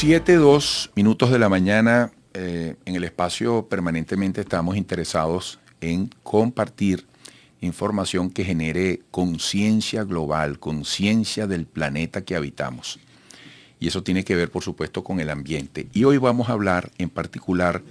7:02 de la mañana, en el espacio permanentemente estamos interesados en compartir información que genere conciencia global, conciencia del planeta que habitamos. Y eso tiene que ver, por supuesto, con el ambiente. Y hoy vamos a hablar en particular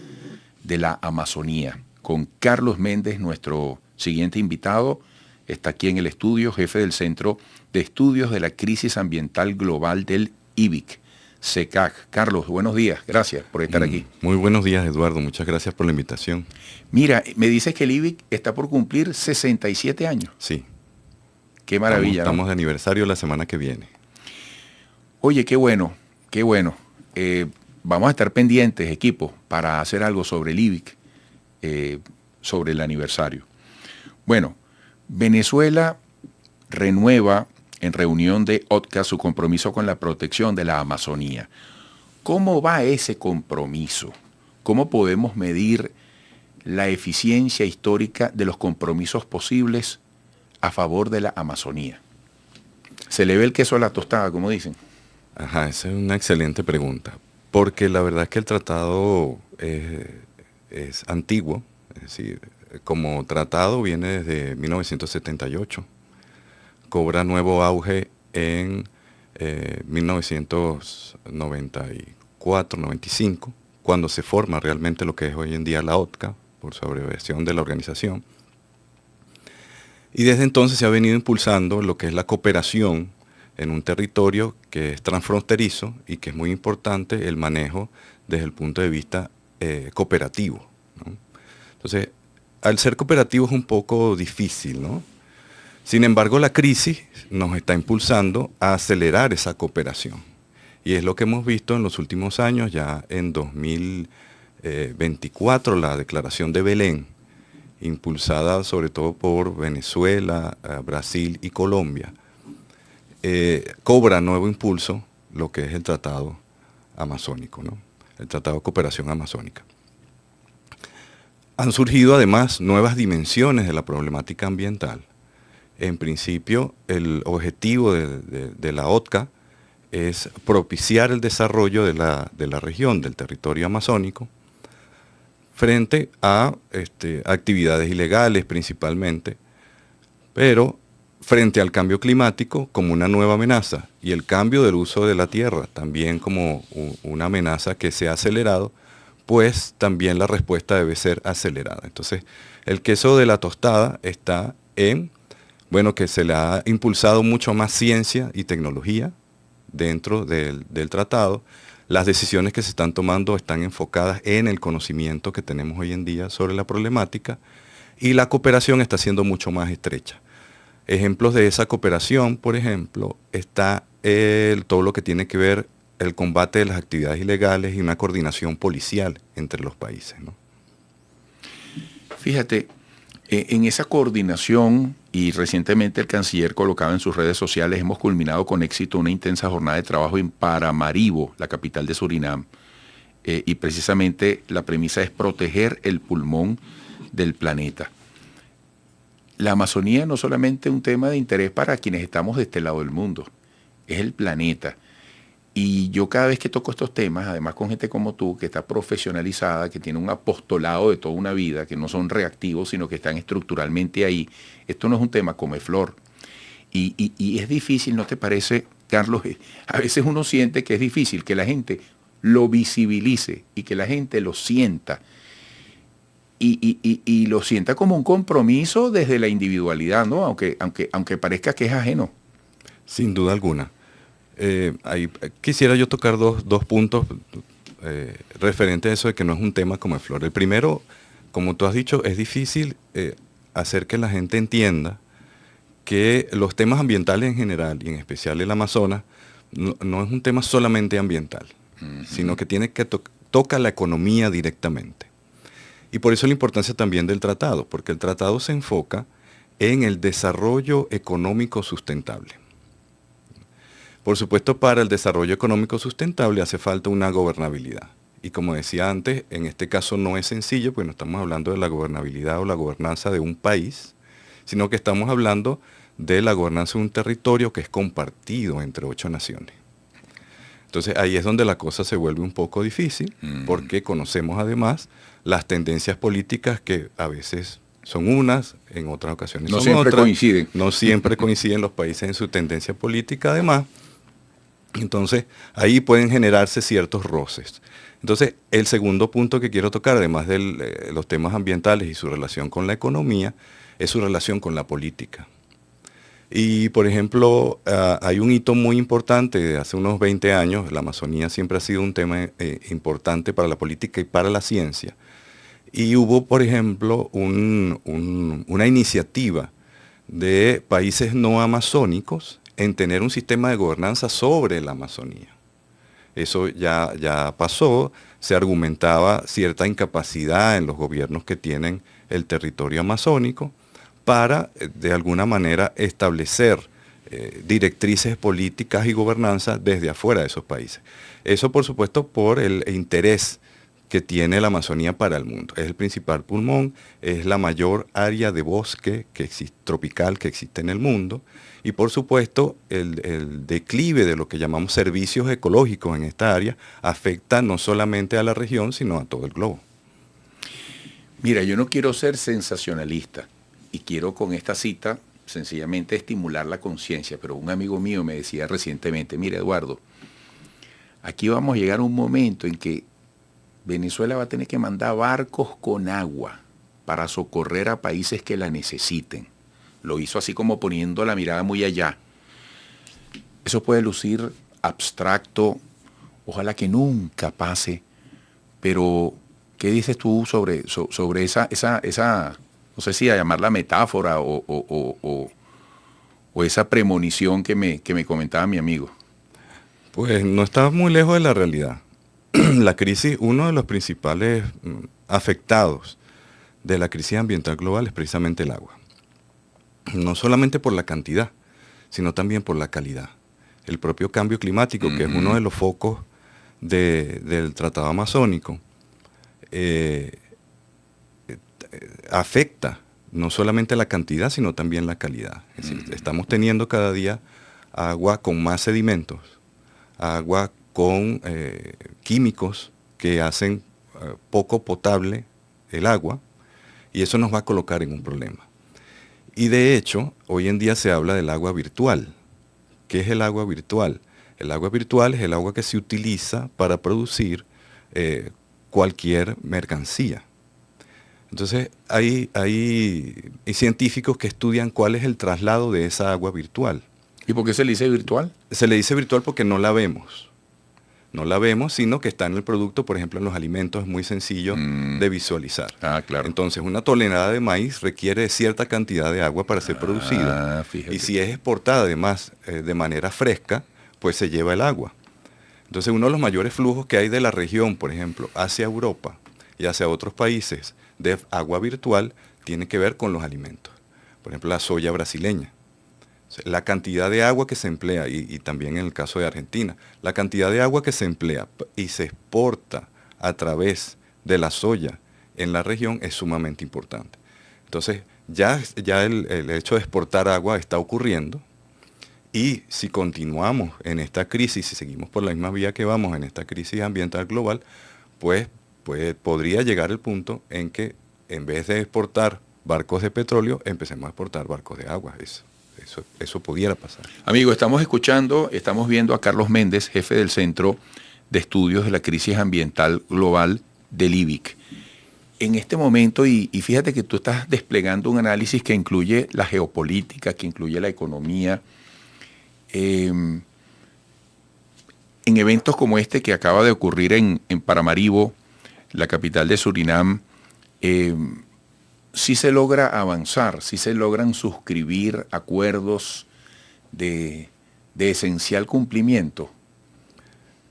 de la Amazonía, con Carlos Méndez, nuestro siguiente invitado. Está aquí en el estudio, jefe del Centro de Estudios de la Crisis Ambiental Global del IBIC. SECAG. Carlos, buenos días, gracias por estar aquí. Muy buenos días, Eduardo, muchas gracias por la invitación. Mira, me dices que el IBIC está por cumplir 67 años. Sí. Qué maravilla. Estamos ¿no? de aniversario la semana que viene. Oye, qué bueno, qué bueno. Vamos a estar pendientes, equipo, para hacer algo sobre el IBIC, sobre el aniversario. Bueno, Venezuela renueva en reunión de OTCA su compromiso con la protección de la Amazonía. ¿Cómo va ese compromiso? ¿Cómo podemos medir la eficiencia histórica de los compromisos posibles a favor de la Amazonía? ¿Se le ve el queso a la tostada, como dicen? Ajá, esa es una excelente pregunta, porque la verdad es que el tratado es antiguo, es decir, como tratado viene desde 1978. Cobra nuevo auge en 1994-95, cuando se forma realmente lo que es hoy en día la OTCA, por su abreviación de la organización. Y desde entonces se ha venido impulsando lo que es la cooperación en un territorio que es transfronterizo y que es muy importante el manejo desde el punto de vista cooperativo, ¿no? Entonces, al ser cooperativo es un poco difícil, ¿no? Sin embargo, la crisis nos está impulsando a acelerar esa cooperación. Y es lo que hemos visto en los últimos años, ya en 2024, la Declaración de Belén, impulsada sobre todo por Venezuela, Brasil y Colombia, cobra nuevo impulso lo que es el Tratado Amazónico, ¿no? El Tratado de Cooperación Amazónica. Han surgido además nuevas dimensiones de la problemática ambiental. En principio, el objetivo de la OTCA es propiciar el desarrollo de la región, del territorio amazónico, frente a actividades ilegales principalmente, pero frente al cambio climático como una nueva amenaza y el cambio del uso de la tierra también como una amenaza que se ha acelerado, pues también la respuesta debe ser acelerada. Entonces, el queso de la tostada está en que se le ha impulsado mucho más ciencia y tecnología dentro del tratado. Las decisiones que se están tomando están enfocadas en el conocimiento que tenemos hoy en día sobre la problemática y la cooperación está siendo mucho más estrecha. Ejemplos de esa cooperación, por ejemplo, está todo lo que tiene que ver el combate de las actividades ilegales y una coordinación policial entre los países, ¿no? Fíjate, en esa coordinación, y recientemente el canciller colocaba en sus redes sociales, hemos culminado con éxito una intensa jornada de trabajo en Paramaribo, la capital de Surinam, y precisamente la premisa es proteger el pulmón del planeta. La Amazonía no es solamente un tema de interés para quienes estamos de este lado del mundo, es el planeta. Y yo cada vez que toco estos temas, además con gente como tú, que está profesionalizada, que tiene un apostolado de toda una vida, que no son reactivos, sino que están estructuralmente ahí, esto no es un tema comeflor. Y es difícil, ¿no te parece, Carlos? A veces uno siente que es difícil que la gente lo visibilice y que la gente lo sienta. Y lo sienta como un compromiso desde la individualidad, ¿no? Aunque parezca que es ajeno. Sin duda alguna. Ahí quisiera yo tocar dos puntos referentes a eso de que no es un tema comeflor. El primero, como tú has dicho, es difícil hacer que la gente entienda que los temas ambientales en general, y en especial el Amazonas, no es un tema solamente ambiental, sino que toca la economía directamente. Y por eso la importancia también del tratado, porque el tratado se enfoca en el desarrollo económico sustentable. Por supuesto, para el desarrollo económico sustentable hace falta una gobernabilidad. Y como decía antes, en este caso no es sencillo, porque no estamos hablando de la gobernabilidad o la gobernanza de un país, sino que estamos hablando de la gobernanza de un territorio que es compartido entre 8 naciones. Entonces ahí es donde la cosa se vuelve un poco difícil, porque conocemos además las tendencias políticas que a veces son unas, en otras ocasiones no son siempre otras. coinciden. No siempre coinciden los países en su tendencia política además. Entonces ahí pueden generarse ciertos roces. Entonces el segundo punto que quiero tocar, además de los temas ambientales y su relación con la economía, es su relación con la política. Y, por ejemplo, hay un hito muy importante de hace unos 20 años. La Amazonía siempre ha sido un tema importante para la política y para la ciencia. Y hubo, por ejemplo, una iniciativa de países no amazónicos en tener un sistema de gobernanza sobre la Amazonía. Eso ya pasó, se argumentaba cierta incapacidad en los gobiernos que tienen el territorio amazónico para, de alguna manera, establecer directrices políticas y gobernanza desde afuera de esos países. Eso, por supuesto, por el interés que tiene la Amazonía para el mundo. Es el principal pulmón, es la mayor área de bosque tropical que existe en el mundo, y por supuesto el declive de lo que llamamos servicios ecológicos en esta área afecta no solamente a la región, sino a todo el globo. Mira, yo no quiero ser sensacionalista y quiero con esta cita sencillamente estimular la conciencia, pero un amigo mío me decía recientemente, mira Eduardo, aquí vamos a llegar a un momento en que Venezuela va a tener que mandar barcos con agua para socorrer a países que la necesiten. Lo hizo así como poniendo la mirada muy allá. Eso puede lucir abstracto, ojalá que nunca pase, pero ¿qué dices tú sobre esa, no sé si a llamarla metáfora o esa premonición que me comentaba mi amigo? Pues no está muy lejos de la realidad. La crisis, uno de los principales afectados de la crisis ambiental global es precisamente el agua. No solamente por la cantidad, sino también por la calidad. El propio cambio climático, que es uno de los focos del Tratado Amazónico, afecta no solamente la cantidad, sino también la calidad. Es decir, estamos teniendo cada día agua con más sedimentos, agua con químicos que hacen poco potable el agua, y eso nos va a colocar en un problema. Y de hecho, hoy en día se habla del agua virtual. ¿Qué es el agua virtual? El agua virtual es el agua que se utiliza para producir cualquier mercancía. Entonces, hay científicos que estudian cuál es el traslado de esa agua virtual. ¿Y por qué se le dice virtual? Se le dice virtual porque no la vemos. No la vemos, sino que está en el producto, por ejemplo, en los alimentos, es muy sencillo de visualizar. Ah, claro. Entonces, una tonelada de maíz requiere de cierta cantidad de agua para ser producida. Fíjate. Y si es exportada, además, de manera fresca, pues se lleva el agua. Entonces, uno de los mayores flujos que hay de la región, por ejemplo, hacia Europa y hacia otros países de agua virtual, tiene que ver con los alimentos. Por ejemplo, la soya brasileña. La cantidad de agua que se emplea, y también en el caso de Argentina, la cantidad de agua que se emplea y se exporta a través de la soya en la región es sumamente importante. Entonces, ya el hecho de exportar agua está ocurriendo, y si continuamos en esta crisis, si seguimos por la misma vía que vamos en esta crisis ambiental global, pues podría llegar el punto en que en vez de exportar barcos de petróleo, empecemos a exportar barcos de agua. Eso pudiera pasar. Amigo, estamos viendo a Carlos Méndez, jefe del Centro de Estudios de la Crisis Ambiental Global del IBIC. En este momento, y fíjate que tú estás desplegando un análisis que incluye la geopolítica, que incluye la economía, en eventos como este que acaba de ocurrir en Paramaribo, la capital de Surinam, sí se logra avanzar, sí se logran suscribir acuerdos de esencial cumplimiento.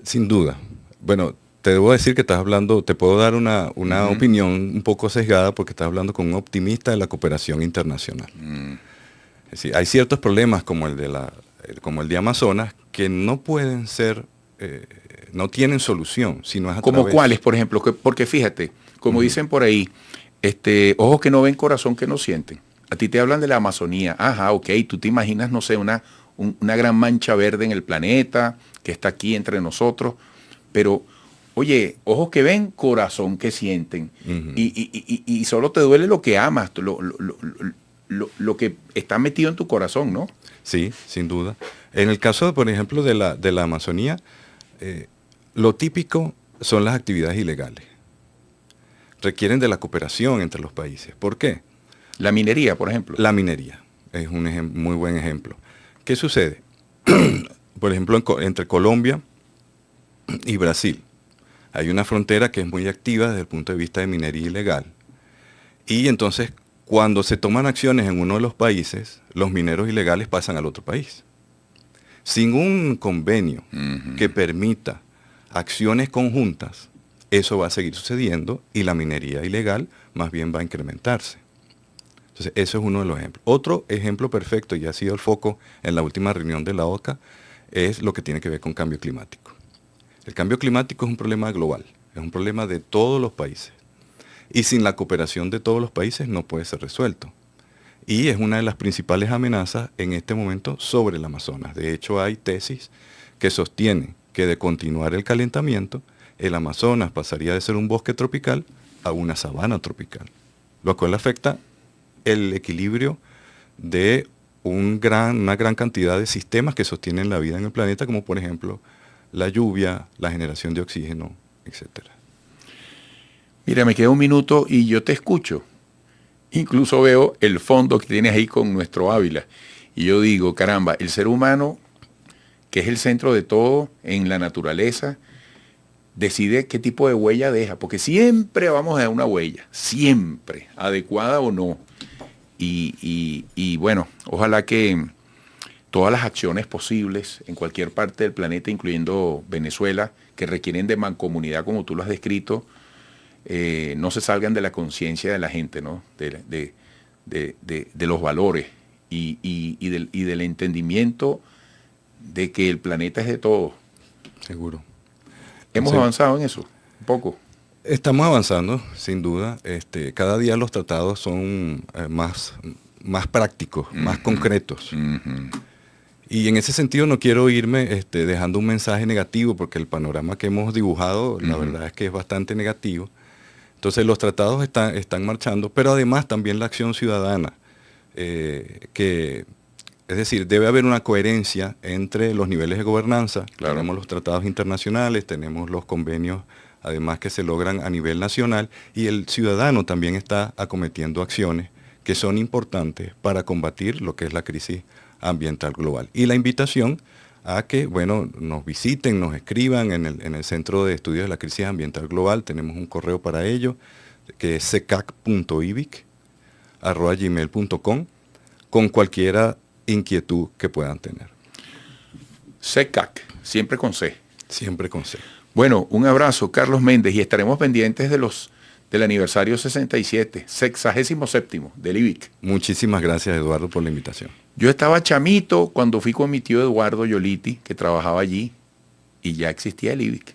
Sin duda. Bueno, te debo decir que te puedo dar una opinión un poco sesgada, porque estás hablando con un optimista de la cooperación internacional. Es decir, hay ciertos problemas como el de Amazonas que no pueden ser, no tienen solución, sino es a ¿Como través... cuáles, por ejemplo? Porque fíjate, como dicen por ahí, ojos que no ven, corazón que no sienten. A ti te hablan de la Amazonía. Ajá, ok, tú te imaginas, no sé, una una gran mancha verde en el planeta, que está aquí entre nosotros, pero, oye, ojos que ven, corazón que sienten. Ujú. Y solo te duele lo que amas, lo que está metido en tu corazón, ¿no? Sí, sin duda. En el caso, por ejemplo, de la Amazonía, lo típico son las actividades ilegales. Requieren de la cooperación entre los países. ¿Por qué? La minería, por ejemplo. La minería es un muy buen ejemplo. ¿Qué sucede? Por ejemplo, entre Colombia y Brasil hay una frontera que es muy activa desde el punto de vista de minería ilegal. Y entonces, cuando se toman acciones en uno de los países, los mineros ilegales pasan al otro país. Sin un convenio que permita acciones conjuntas, eso va a seguir sucediendo y la minería ilegal más bien va a incrementarse. Entonces, eso es uno de los ejemplos. Otro ejemplo perfecto, y ha sido el foco en la última reunión de la OCA, es lo que tiene que ver con cambio climático. El cambio climático es un problema global, es un problema de todos los países. Y sin la cooperación de todos los países no puede ser resuelto. Y es una de las principales amenazas en este momento sobre el Amazonas. De hecho, hay tesis que sostienen que de continuar el calentamiento, el Amazonas pasaría de ser un bosque tropical a una sabana tropical, lo cual afecta el equilibrio de una gran cantidad de sistemas que sostienen la vida en el planeta, como por ejemplo la lluvia, la generación de oxígeno, etcétera. Mira, me queda un minuto y yo te escucho. Incluso veo el fondo que tienes ahí con nuestro Ávila. Y yo digo, caramba, el ser humano, que es el centro de todo en la naturaleza, decide qué tipo de huella deja, porque siempre vamos a dejar una huella, siempre, adecuada o no. Y bueno, ojalá que todas las acciones posibles en cualquier parte del planeta, incluyendo Venezuela, que requieren de mancomunidad, como tú lo has descrito, no se salgan de la conciencia de la gente, ¿no? De los valores y del entendimiento de que el planeta es de todos. Seguro. ¿Hemos avanzado en eso? Un poco. Estamos avanzando, sin duda. Cada día los tratados son más prácticos, más concretos. Y en ese sentido no quiero irme dejando un mensaje negativo, porque el panorama que hemos dibujado, la verdad es que es bastante negativo. Entonces los tratados están marchando, pero además también la acción ciudadana, es decir, debe haber una coherencia entre los niveles de gobernanza. Claro. Tenemos los tratados internacionales, tenemos los convenios, además que se logran a nivel nacional, y el ciudadano también está acometiendo acciones que son importantes para combatir lo que es la crisis ambiental global. Y la invitación a que, bueno, nos visiten, nos escriban en el Centro de Estudios de la Crisis Ambiental Global. Tenemos un correo para ello, que es secac.ivic@gmail.com, con cualquier inquietud que puedan tener. SECAC, siempre con C. Siempre con C. Bueno, un abrazo, Carlos Méndez, y estaremos pendientes del aniversario 67, 67º del IBIC. Muchísimas gracias, Eduardo, por la invitación. Yo estaba chamito cuando fui con mi tío Eduardo Yoliti, que trabajaba allí, y ya existía el IBIC.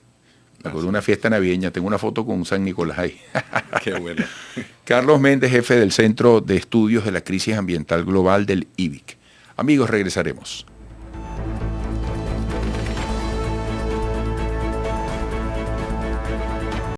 Me acuerdo de una fiesta navideña, tengo una foto con San Nicolás ahí. Qué bueno. Carlos Méndez, jefe del Centro de Estudios de la Crisis Ambiental Global del IBIC. Amigos, regresaremos.